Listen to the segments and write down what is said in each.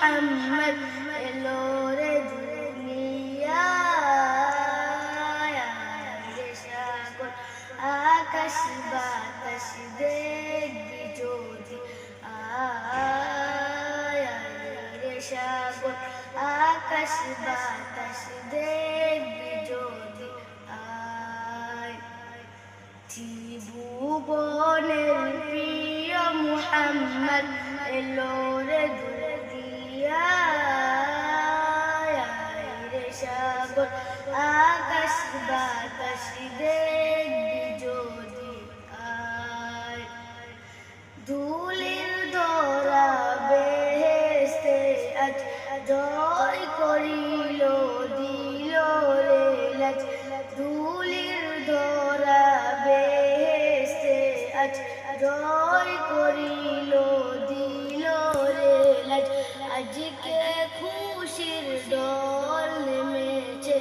মুহাম্মদ এলো রে দুনিয়ায়। রে সাগর আকাশ বাতাস দেখবি যদি আয়। রে সাগর আকাশ বাতাস দেখবি যদি আয়। ত্রিভুবনের প্রিয় মুহাম্মদ এলো রে দুনিয়ায়। রে সাগর আকাশ বাতাস দেখবি যদি আয়। ধুলির ধরা বেহেশতে আজ জয় করিল দিল রে লাজ। ধুলির ধরা বেহেশতে আজ জয় করিল দিল রে লাজ। আজকে খুশির দল নেমেছে,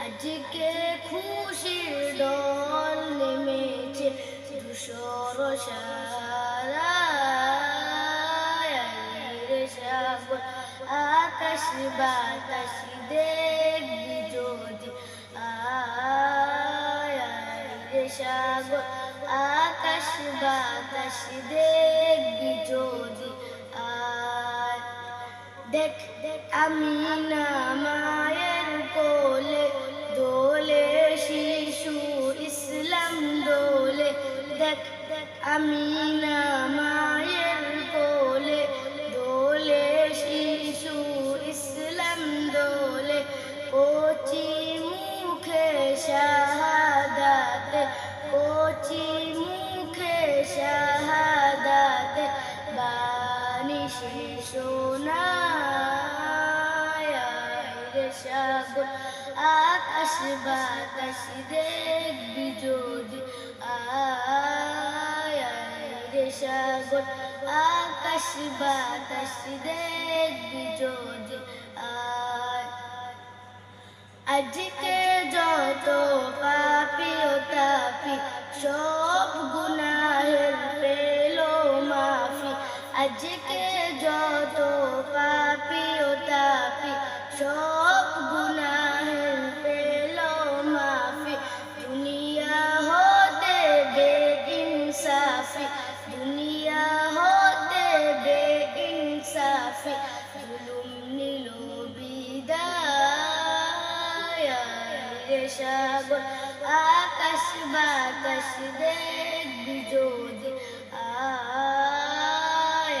আজকে খুশির দল নেমেছে ধূসর সারায়। রে সাগর আকাশ বাতাস দেখবি যদি আয়। রে সাগর আকাশ বাতাস দেখবি যদি আয়। দেখ আমিনা মায়ের কোলে দোলে শিশু ইসলাম দোলে। দেখ আমিনা মায়ের কোলে দোলে শিশু ইসলাম দোলে। কচি মুখে শাহাদাতে, কচি মুখে শাহাদাতে বাণী শোনায়। রে সাগর আকাশ বাতাস দেখবি যদি আয়। রে সাগর আকাশ বাতাস দেখবি যদি আয়। আজকে যত পাপী ও তাপী সব গুনাহের পেল মাফি। আজকে যত পাপী ও তাপী সব গুনাহের পেল মাফি। দুনিয়া হতে বেইনসাফি, দুনিয়া হতে বেইনসাফি জুলুম নিল বিদায়। রে সাগর আকাশ বাতাস দেখবি যদি আয়।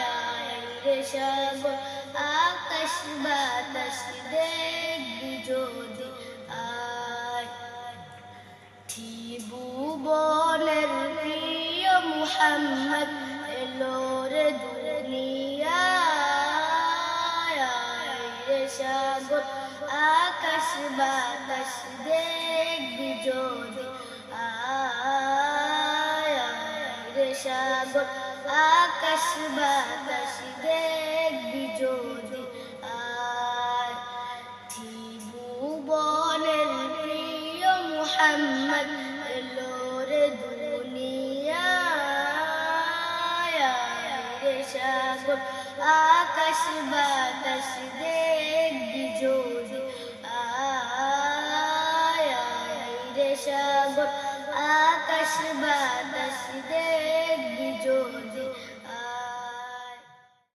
রে সাগর আকাশ বাতাস দেখবি যদি আয়। ত্রিভুবনের প্রিয় মুহাম্মদ এলো রে দুনিয়ায়। রে সাগর আকাশ বাতাস দেখবি যদি আয়। রে সাগর আকাশ বাতাস দেখবি যদি আয়। ত্রিভুবনের প্রিয় মুহাম্মদ এলো রে দুনিয়ায়। রে সাগর আকাশ বাতাস দেখবি যদি আয়। রে সাগর আকাশ বাতাস